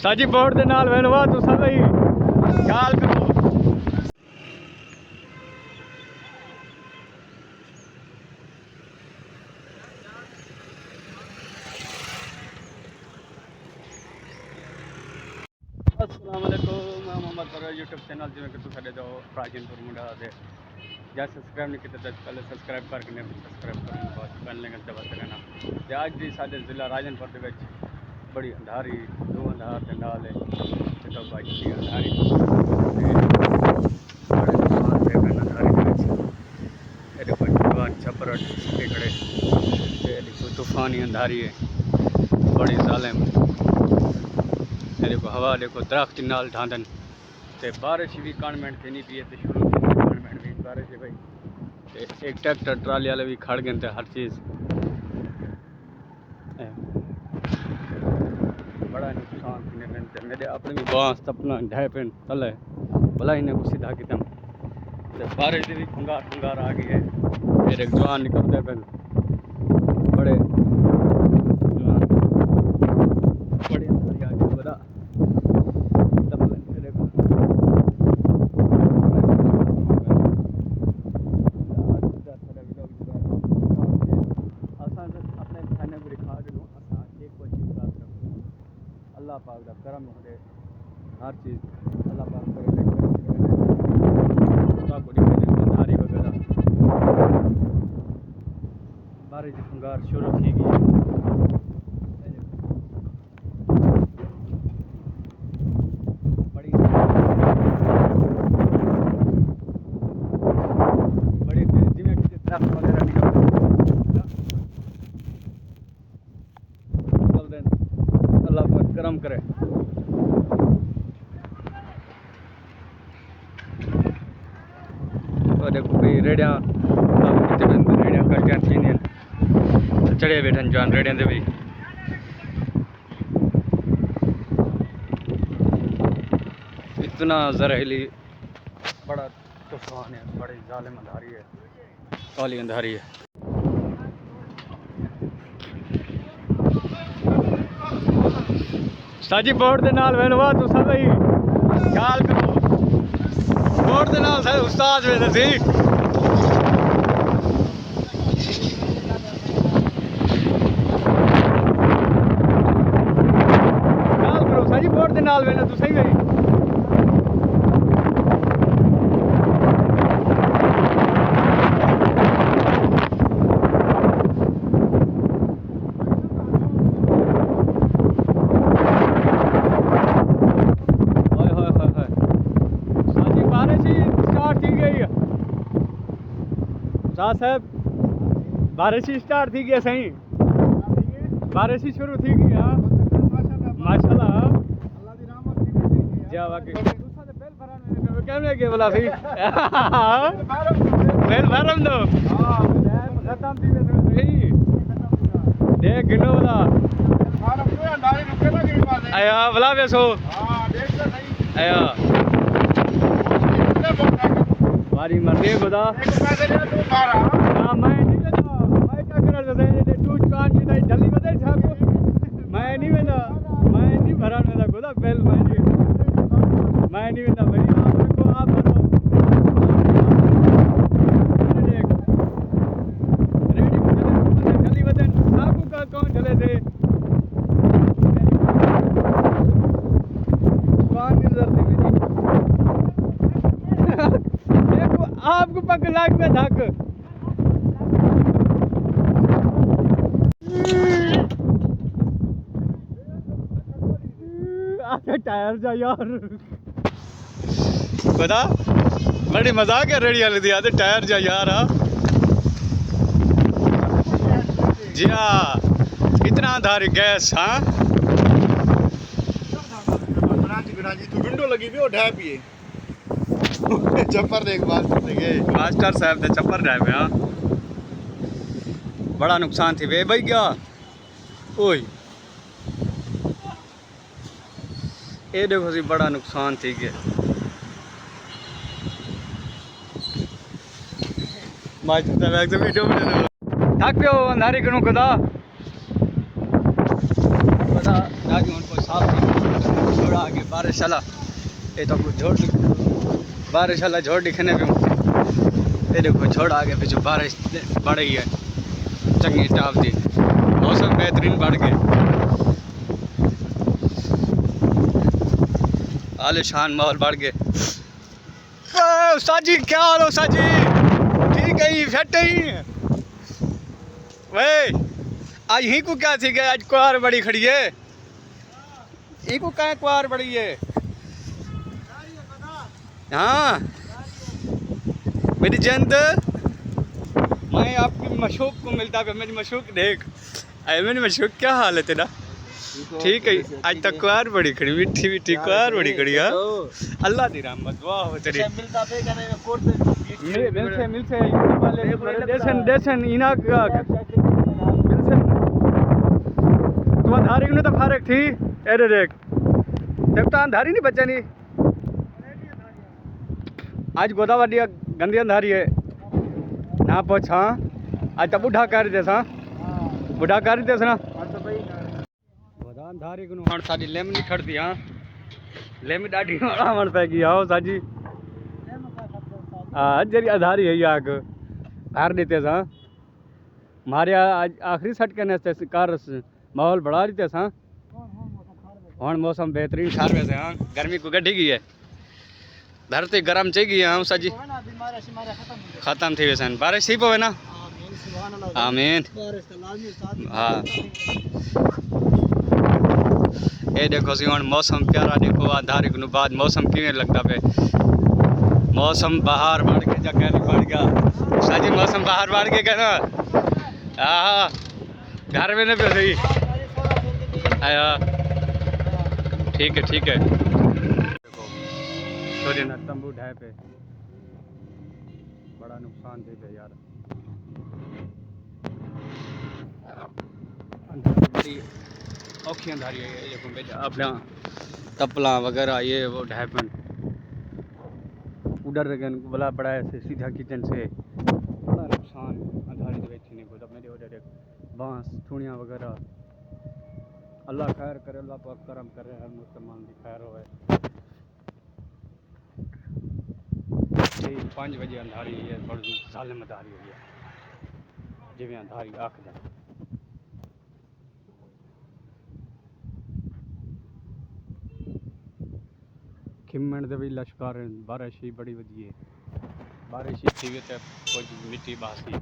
साजी बोर्ड दे नाल वैनवा तुसा भाई ख्याल करो। अस्सलाम वालेकुम, मैं मोहम्मद पर यूट्यूब चैनल जिमें कि तुम जो प्राचीनपुर मुंडा से या सब्सक्राइब नहीं किया तो पहले सब्सक्राइब करके सब्सक्राइब करने बाद बेल आइकन दबाते रहना। ते अज दी साडे जिला राजनपुर दे विच बड़ी अंधारी दो अंधार के नाल है तो भाई अंधारी छपर खड़े तूफानी अंधारी है बड़ी जालिम। देखो हवा देखो दरख्त नाल ढांधन ते बारिश भी कॉन्वेंट थी नहीं पी तो शुरू कॉन्वेंट भी बारिश है भाई। एक ट्रैक्टर ट्राली वाले भी खड़ गए थे हर चीज़ बड़ा नुकसान थी मेरे अपने भी बांस अपना ढह पेन तले भला ही कुछ सीधा कितम बारिश भी खुंगार खुंगार आ गई है। फिर एक जवान निकलते पे बड़े जवान बड़े बड़ा अल्लाह पाक दा करम होते हर चीज़ अल्लाह पाक करे नारी वगैरह बारिश की फंगार शुरू थी गई। बड़ी जिमें दरख्त वगैरह अल्लाह पाक करम करे। तो देखो भाई रेडिया करके थी चढ़े बैठन जान रेडिया दे भी इतना जहरीली बड़ा तूफान है बड़ी जालिम अंधारी है काली अंधारी है। साजी बोर्ड दे नाल वैनवा तुसा भाई ख्याल करो बोर्ड दे नाल सारे उस्ताद वे सी ख्याल करो साजी बोर्ड दे नाल वैन तुसा ही भाई साहब बारिश ही स्टार्ट थी गई सही बारिश ही शुरू थी गई। हाँ माशाल्लाह जा वाकई कैमरे के बोला सी बेल भरम दो खत्म थी देख गिनो बोला आया बोला बेसो आया मारी मर्दी खुदा मैं नहीं वेंदा मैं क्या कर तू कान की जल्दी बदे छा मैं नहीं वेंदा मैं नहीं भरण वेंदा खुदा बेल मैं नहीं वेंदा भाई आप भरो रेडी जल्दी बदन आपको का कौन चले थे कौन की जरूरत है देखो आपको पक लाग में धक टायर जा यार बता बड़ी मजाक है रेडी वाले दिया टायर जा यार। जी हाँ इतना अंधारी गैस। हाँ तू विंडो लगी भी ढह पिए चप्पर देख मास्टर साहब ने चप्पर ढह पे। हाँ बड़ा नुकसान थी वे भाई क्या ओए ये देखो सी बड़ा नुकसान थी गया वीडियो थक पियो अंधारी करूँ खुदा बड़ा राजू उनको साफ छोड़ा आगे बारिश वाला ये तो कुछ झोड़ बारिश वाला झोड़ दिखने पे ये देखो छोड़ा आगे पे जो बारिश बढ़ रही है चंगी टाप दी मौसम बेहतरीन बढ़ गए आलिशान माहौल बढ़ गए। उस्ताद जी क्या हाल है उस्ताद जी? ठीक है ही फिट ही वे आज ही को क्या थी गया आज कुआर बड़ी खड़ी है ई को क्या कुआर बड़ी है। हाँ मेरी जंत मैं आपकी मशूक को मिलता है मेरी मशूक देख अरे मेरी मशूक क्या हाल है तेरा? ठीक है आज तक कुआर बड़ी खड़ी मिठी मिठी कुआर बड़ी खड़ी है अल्लाह दी रहमत दुआ हो तेरी मिलसे देसन इना का मिलसे तुम अंधारी ने तो फारक थी अरे देख देख तो अंधारी नहीं बच्चा नहीं आज गोदावरी गंदी अंधारी है ना पूछ। हाँ आज तो बुढ़ा कर दे बुढ़ा कर दे ना गोदा अंधारी को हाँ साड़ी लेम नहीं खड़ती। हाँ लेम डाढ़ी वण पैगी आओ साजी हाँ जरी अंधारी है आग बाहर देते सा मारे आज आखिरी सट के कार माहौल बढ़ा देते सा हूँ मौसम बेहतरीन सार वैसे। हाँ गर्मी को गड्ढी गई है धरती गर्म चाहिए। हाँ सजी खत्म थी वैसे बारिश ही पवे ना आमीन। हाँ ये देखो सी हम मौसम प्यारा देखो अंधारी को बाद मौसम किवें लगता पे मौसम बाहर बढ़ के जगह बढ़ गया सजी मौसम बाहर बढ़ के क्या ना हाँ घर में नहीं पे सही ठीक है ठीक है। सूर्य ना तंबू ढाए पे बड़ा नुकसान दे पे यार बड़ी औखी अंधारी है ये देखो अपना तपला वगैरह ये वो ढापन उधर बोला पड़ा है सीधा किचन से बड़ा नुकसान अंधारी के बैठी नहीं को मेरे उधर बांस थूणियाँ वगैरह अल्लाह खैर करे अल्लाह पाक करम करे हर मुसलमान की खैर होए। 5 बजे अंधारी है बड़ी जालिम अंधारी हुई है जिवें अंधारी आख जाए खिमण दे भी लश्कार बारिश ही बड़ी वधी है बारिश ही थी तो कुछ मिट्टी बासी